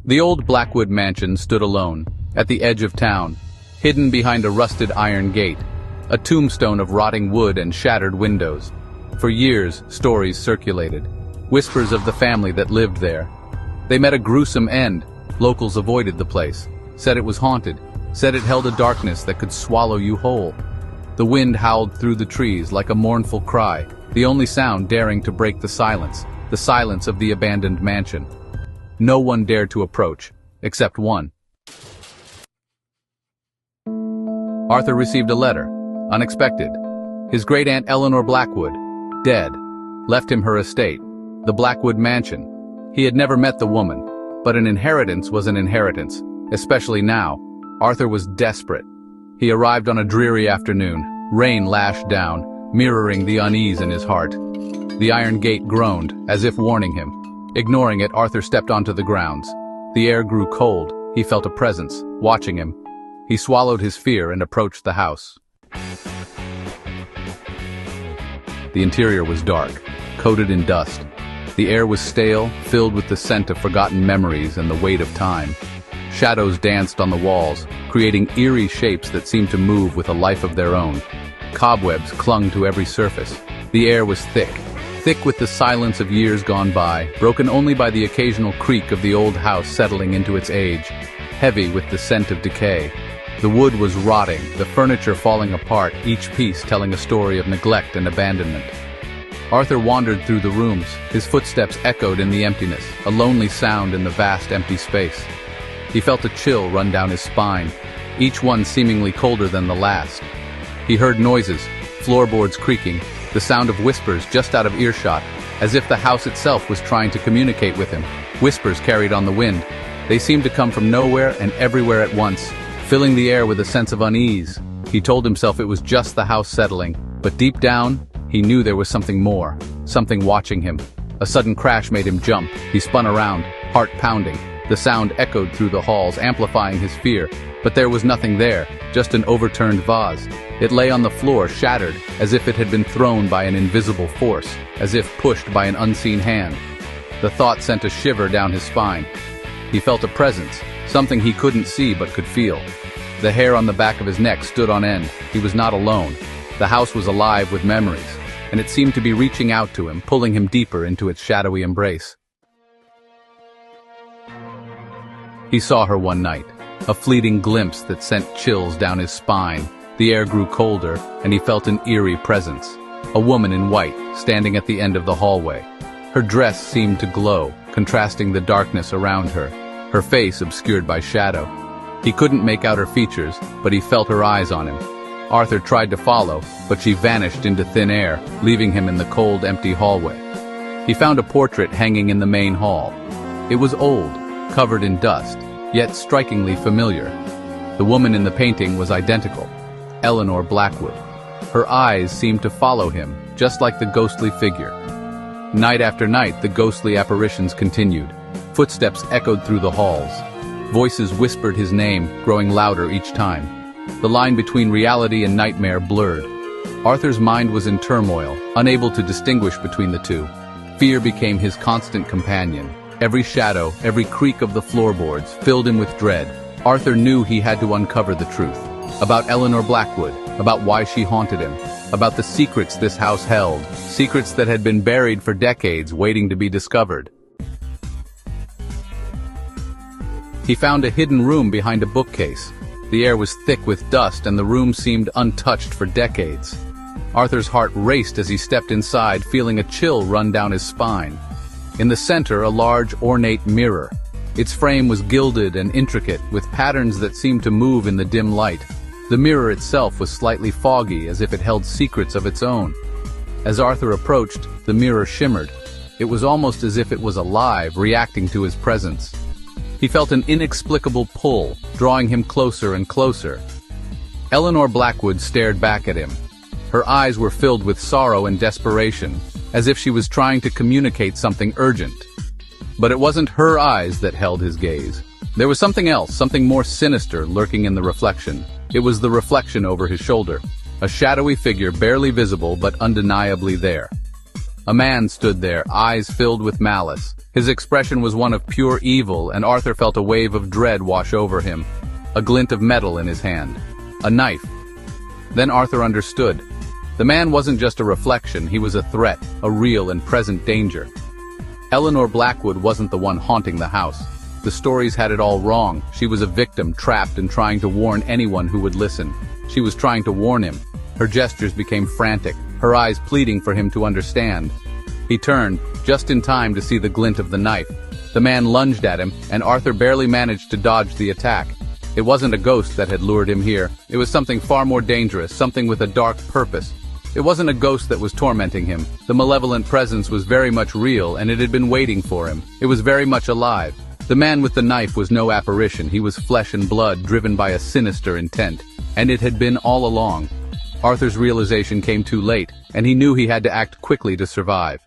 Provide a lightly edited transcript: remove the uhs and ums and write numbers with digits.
The old Blackwood mansion stood alone, at the edge of town, hidden behind a rusted iron gate, a tombstone of rotting wood and shattered windows. For years, stories circulated, whispers of the family that lived there. They met a gruesome end. Locals avoided the place, said it was haunted, said it held a darkness that could swallow you whole. The wind howled through the trees like a mournful cry, the only sound daring to break the silence of the abandoned mansion. No one dared to approach, except one. Arthur received a letter, unexpected. His great-aunt Eleanor Blackwood, dead, left him her estate, the Blackwood mansion. He had never met the woman, but an inheritance was an inheritance, especially now. Arthur was desperate. He arrived on a dreary afternoon. Rain lashed down, mirroring the unease in his heart. The iron gate groaned, as if warning him. Ignoring it, Arthur stepped onto the grounds. The air grew cold. He felt a presence, watching him. He swallowed his fear and approached the house. The interior was dark, coated in dust. The air was stale, filled with the scent of forgotten memories and the weight of time. Shadows danced on the walls, creating eerie shapes that seemed to move with a life of their own. Cobwebs clung to every surface. The air was thick with the silence of years gone by, broken only by the occasional creak of the old house settling into its age, heavy with the scent of decay. The wood was rotting, the furniture falling apart, each piece telling a story of neglect and abandonment. Arthur wandered through the rooms, his footsteps echoed in the emptiness, a lonely sound in the vast empty space. He felt a chill run down his spine, each one seemingly colder than the last. He heard noises, floorboards creaking, the sound of whispers just out of earshot, as if the house itself was trying to communicate with him. Whispers carried on the wind. They seemed to come from nowhere and everywhere at once, filling the air with a sense of unease. He told himself it was just the house settling, but deep down, he knew there was something more, something watching him. A sudden crash made him jump. He spun around, heart pounding. The sound echoed through the halls, amplifying his fear. But there was nothing there, just an overturned vase. It lay on the floor, shattered, as if it had been thrown by an invisible force, as if pushed by an unseen hand. The thought sent a shiver down his spine. He felt a presence, something he couldn't see but could feel. The hair on the back of his neck stood on end. He was not alone. The house was alive with memories, and it seemed to be reaching out to him, pulling him deeper into its shadowy embrace. He saw her one night, a fleeting glimpse that sent chills down his spine. The air grew colder, and he felt an eerie presence. A woman in white, standing at the end of the hallway. Her dress seemed to glow, contrasting the darkness around her, her face obscured by shadow. He couldn't make out her features, but he felt her eyes on him. Arthur tried to follow, but she vanished into thin air, leaving him in the cold, empty hallway. He found a portrait hanging in the main hall. It was old, covered in dust, yet strikingly familiar. The woman in the painting was identical, Eleanor Blackwood. Her eyes seemed to follow him, just like the ghostly figure. Night after night, the ghostly apparitions continued. Footsteps echoed through the halls. Voices whispered his name, growing louder each time. The line between reality and nightmare blurred. Arthur's mind was in turmoil, unable to distinguish between the two. Fear became his constant companion. Every shadow, every creak of the floorboards filled him with dread. Arthur knew he had to uncover the truth. About Eleanor Blackwood, about why she haunted him, about the secrets this house held, secrets that had been buried for decades, waiting to be discovered. He found a hidden room behind a bookcase. The air was thick with dust and the room seemed untouched for decades. Arthur's heart raced as he stepped inside, feeling a chill run down his spine. In the center, a large, ornate mirror. Its frame was gilded and intricate, with patterns that seemed to move in the dim light. The mirror itself was slightly foggy, as if it held secrets of its own. As Arthur approached, the mirror shimmered. It was almost as if it was alive, reacting to his presence. He felt an inexplicable pull, drawing him closer and closer. Eleanor Blackwood stared back at him. Her eyes were filled with sorrow and desperation, as if she was trying to communicate something urgent. But it wasn't her eyes that held his gaze. There was something else, something more sinister lurking in the reflection. It was the reflection over his shoulder, a shadowy figure barely visible but undeniably there. A man stood there, eyes filled with malice. His expression was one of pure evil, and Arthur felt a wave of dread wash over him. A glint of metal in his hand. A knife. Then Arthur understood. The man wasn't just a reflection, he was a threat, a real and present danger. Eleanor Blackwood wasn't the one haunting the house. The stories had it all wrong. She was a victim, trapped and trying to warn anyone who would listen. She was trying to warn him. Her gestures became frantic, her eyes pleading for him to understand. He turned, just in time to see the glint of the knife. The man lunged at him, and Arthur barely managed to dodge the attack. It wasn't a ghost that had lured him here. It was something far more dangerous, something with a dark purpose. It wasn't a ghost that was tormenting him. The malevolent presence was very much real, and it had been waiting for him. It was very much alive. The man with the knife was no apparition. He was flesh and blood, driven by a sinister intent. And it had been all along. Arthur's realization came too late, and he knew he had to act quickly to survive.